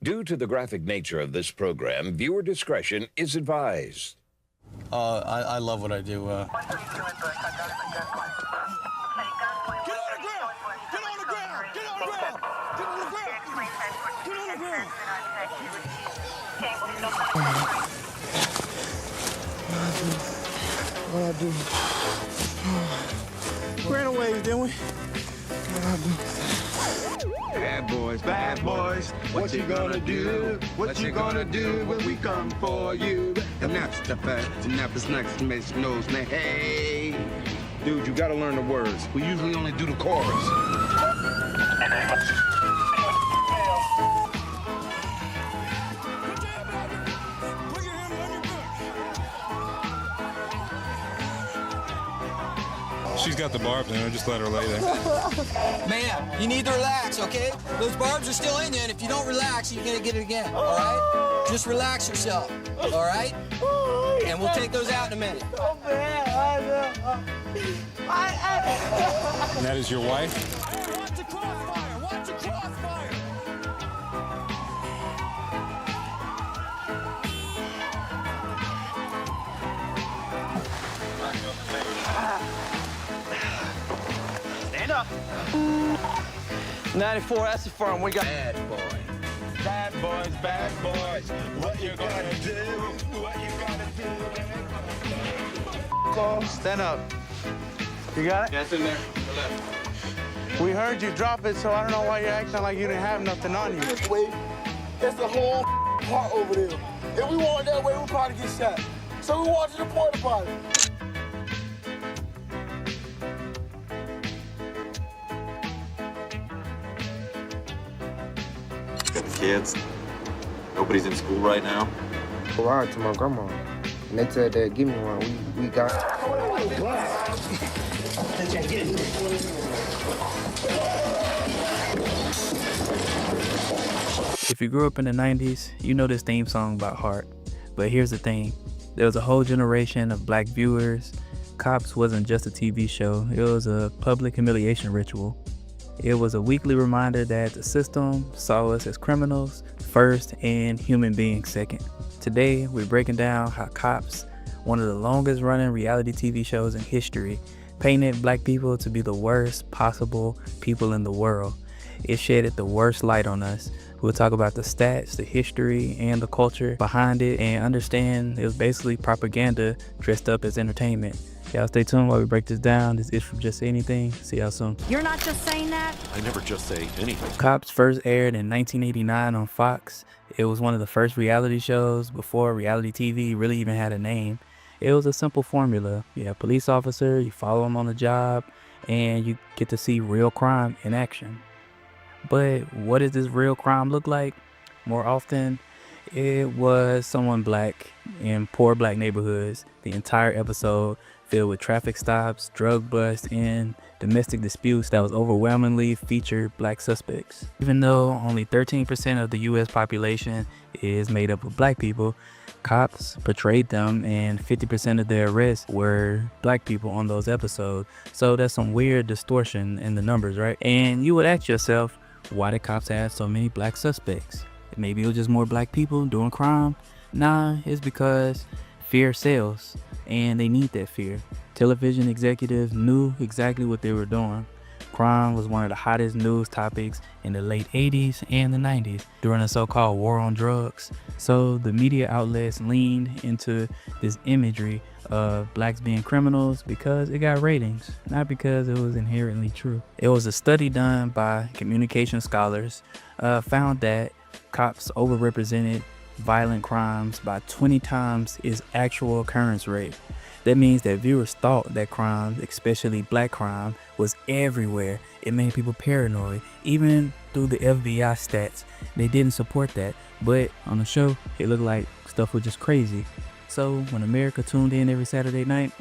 Due to the graphic nature of this program, viewer discretion is advised. I love what I do. Get on the ground! Get on the ground! Get on the ground! Get on the ground! Get on the ground! What I do? Ran away, didn't we? Bad boys, what you gonna do? What you gonna do when we come for you? And that's the fact, and that's next makes knows me. Hey, dude, you gotta learn the words. We usually only do the chorus. She's got the barbs in her, just let her lay there. Ma'am, you need to relax, okay? Those barbs are still in you, and if you don't relax, you're gonna get it again, all right? Just relax yourself, all right? And we'll take those out in a minute. And that is your wife? Watch the crossfire! Watch the crossfire! Stand up. 94, that's the firm. We got Bad boy. Bad boys, what you gonna do? What you gonna do? Stand up. You got it? That's in there. We heard you drop it, so I don't know why you're acting like you didn't have nothing on you. This way, there's the whole part over there. If we walk that way, we'll probably get shot. So we walk to the porta potty. Kids, nobody's in school right now. A ride to my grandma, and they said they'd give me one. We got. If you grew up in the 90s, you know this theme song about heart. But here's the thing, there was a whole generation of black viewers. Cops wasn't just a TV show, it was a public humiliation ritual. It was a weekly reminder that the system saw us as criminals first and human beings second. Today, we're breaking down how Cops, one of the longest running reality TV shows in history, painted black people to be the worst possible people in the world. It shedded the worst light on us. We'll talk about the stats, the history, and the culture behind it, and understand it was basically propaganda dressed up as entertainment. Y'all stay tuned while we break this down. This is from Just Say Anything. See y'all soon. You're not just saying that? I never just say anything. Cops first aired in 1989 on Fox. It was one of the first reality shows before reality TV really even had a name. It was a simple formula. You have a police officer, you follow him on the job, and you get to see real crime in action. But what does this real crime look like? More often, it was someone black in poor black neighborhoods. The entire episode filled with traffic stops, drug busts, and domestic disputes that was overwhelmingly featured black suspects. Even though only 13% of the US population is made up of black people, Cops portrayed them, and 50% of their arrests were black people on those episodes. So that's some weird distortion in the numbers, right? And you would ask yourself, why did Cops have so many black suspects? Maybe it was just more black people doing crime? Nah, it's because fear sells, and they need that fear. Television executives knew exactly what they were doing. Crime was one of the hottest news topics in the late 80s and the 90s during the so-called war on drugs. So the media outlets leaned into this imagery of blacks being criminals because it got ratings, not because it was inherently true. It was a study done by communication scholars found that cops overrepresented violent crimes by 20 times its actual occurrence rate. That means that viewers thought that crime, especially black crime, was everywhere. It made people paranoid. Even through the FBI stats, they didn't support that. But on the show, it looked like stuff was just crazy. So when America tuned in every Saturday night,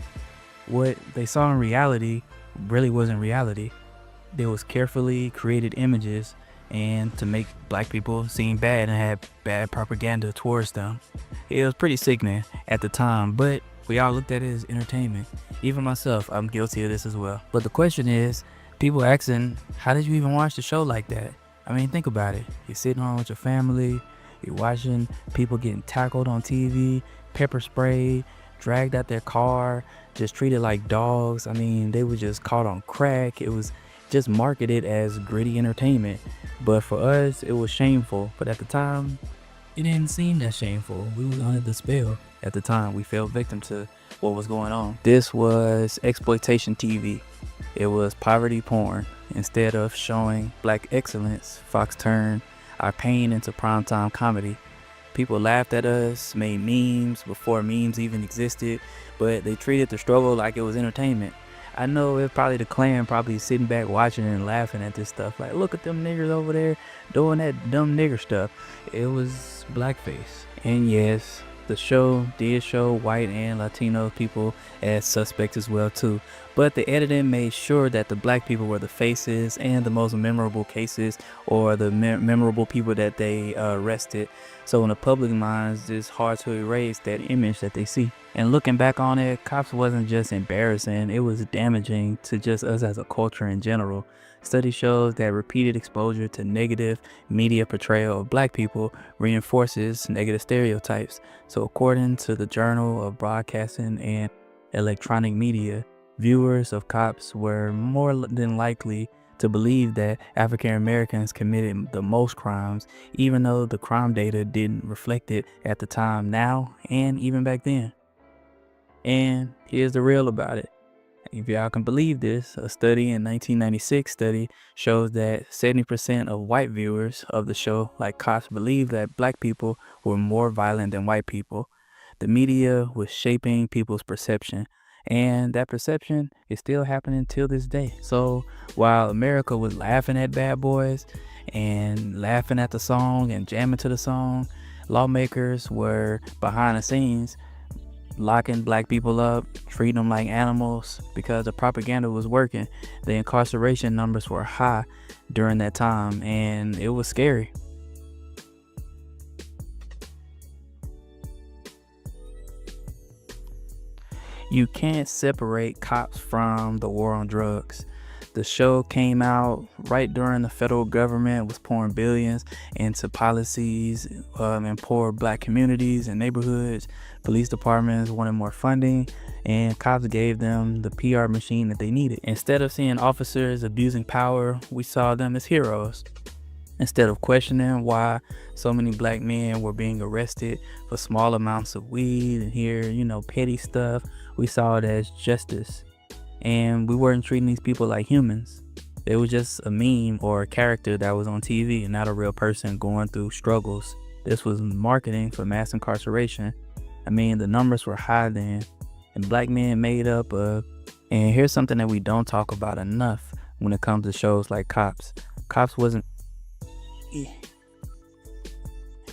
what they saw in reality really wasn't reality. There was carefully created images and to make black people seem bad and have bad propaganda towards them. It was pretty sickening at the time, but we all looked at it as entertainment. Even myself, I'm guilty of this as well. But the question is, people asking, how did you even watch the show like that? I mean, think about it. You're sitting home with your family, you're watching people getting tackled on TV, pepper sprayed, dragged out their car, just treated like dogs. I mean, they were just caught on crack. It was just marketed as gritty entertainment. But for us, it was shameful. But at the time, it didn't seem that shameful. We was under the spell. At the time, we fell victim to what was going on. This was exploitation TV. It was poverty porn. Instead of showing black excellence, Fox turned our pain into primetime comedy. People laughed at us, made memes before memes even existed, but they treated the struggle like it was entertainment. I know it's probably the Klan probably sitting back watching and laughing at this stuff. Like, look at them niggers over there doing that dumb nigger stuff. It was blackface. And yes, the show did show white and Latino people as suspects as well too. But the editing made sure that the black people were the faces and the most memorable cases, or the memorable people that they arrested. So in the public minds, it's hard to erase that image that they see. And looking back on it, Cops wasn't just embarrassing, it was damaging to just us as a culture in general. Study shows that repeated exposure to negative media portrayal of black people reinforces negative stereotypes. So according to the Journal of Broadcasting and Electronic Media, viewers of Cops were more than likely to believe that African Americans committed the most crimes, even though the crime data didn't reflect it at the time now and even back then. And here's the real about it. If y'all can believe this, a study in 1996 study shows that 70% of white viewers of the show like Cops believe that black people were more violent than white people. The media was shaping people's perception, and that perception is still happening till this day. So while America was laughing at Bad Boys and laughing at the song and jamming to the song, lawmakers were behind the scenes locking black people up, treating them like animals because the propaganda was working. The incarceration numbers were high during that time, and it was scary. You can't separate Cops from the war on drugs. The show came out right during the federal government was pouring billions into policies in poor black communities and neighborhoods. Police departments wanted more funding, and Cops gave them the PR machine that they needed. Instead of seeing officers abusing power, we saw them as heroes. Instead of questioning why so many black men were being arrested for small amounts of weed and petty stuff, we saw it as justice. And we weren't treating these people like humans. They were just a meme or a character that was on TV and not a real person going through struggles. This was marketing for mass incarceration. I mean, the numbers were high then, and black men made up of. And here's something that we don't talk about enough when it comes to shows like Cops. Cops wasn't.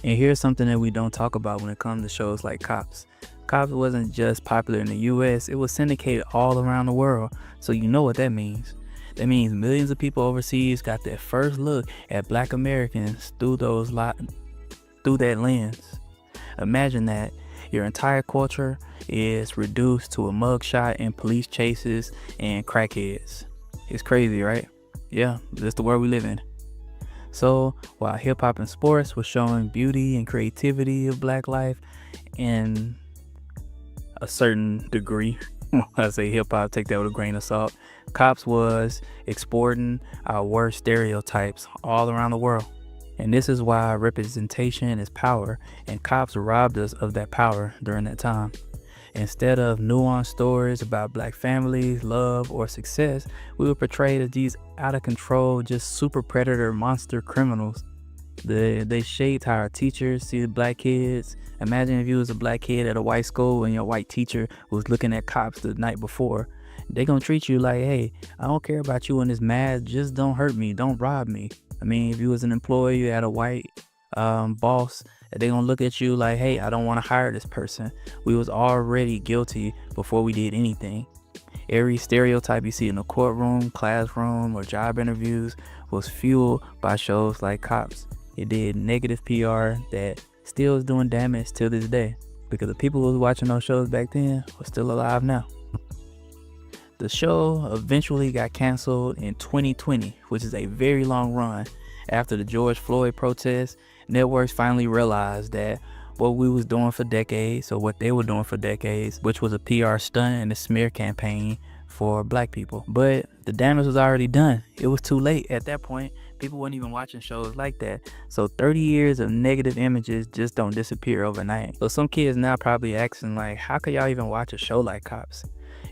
And here's something that we don't talk about when it comes to shows like Cops. Cops wasn't just popular in the US, it was syndicated all around the world. So you know what that means. That means millions of people overseas got their first look at black Americans through that lens. Imagine that your entire culture is reduced to a mugshot and police chases and crackheads. It's crazy, right? Yeah, that's the world we live in. So while hip hop and sports was showing beauty and creativity of black life in a certain degree, when I say hip hop, take that with a grain of salt, Cops was exporting our worst stereotypes all around the world. And this is why representation is power, and Cops robbed us of that power during that time. Instead of nuanced stories about black families, love, or success, we were portrayed as these out of control, just super predator monster criminals. They shaped how our teachers see the black kids. Imagine if you was a black kid at a white school and your white teacher was looking at Cops the night before. They gonna treat you like, hey, I don't care about you in this mask, just don't hurt me, don't rob me. I mean, if you was an employee, you had a white boss, they gonna look at you like, hey, I don't want to hire this person. We was already guilty before we did anything. Every stereotype you see in the courtroom, classroom, or job interviews was fueled by shows like Cops. It did negative PR that still is doing damage till this day, because the people who was watching those shows back then are still alive now. The show eventually got canceled in 2020, which is a very long run, After the George Floyd protests, networks finally realized that what we was doing for decades, or what they were doing for decades, which was a PR stunt and a smear campaign for black people. But the damage was already done. It was too late at that point. People weren't even watching shows like that. So 30 years of negative images just don't disappear overnight. So some kids now probably asking like, how could y'all even watch a show like Cops?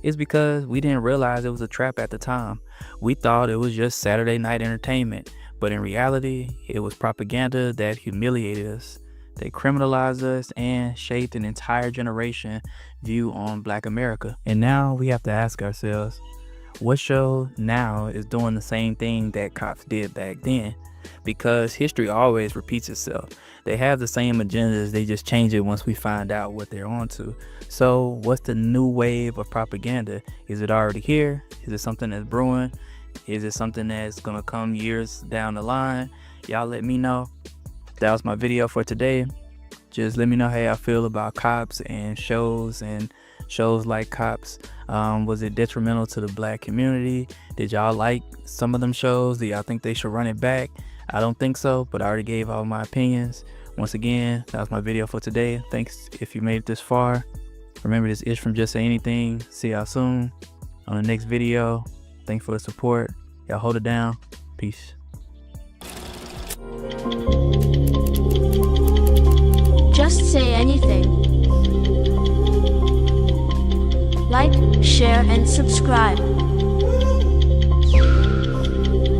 It's because we didn't realize it was a trap at the time. We thought it was just Saturday night entertainment, but in reality, it was propaganda that humiliated us. They criminalized us and shaped an entire generation view on Black America. And now we have to ask ourselves, what show now is doing the same thing that Cops did back then? Because history always repeats itself. They have the same agendas, they just change it once we find out what they're onto. So what's the new wave of propaganda? Is it already here? Is it something that's brewing? Is it something that's gonna come years down the line? Y'all let me know. That was my video for today. Just let me know how y'all feel about Cops and shows like Cops. Was it detrimental to the Black community? Did y'all like some of them shows? Do y'all think they should run it back? I don't think so, but I already gave all my opinions. Once again, that was my video for today. Thanks if you made it this far. Remember, this is from Just Say Anything. See y'all soon on the next video. Thanks for the support. Y'all hold it down. Peace. Just Say Anything. Like, share, and subscribe.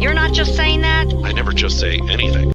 You're not just saying that? I never just say anything.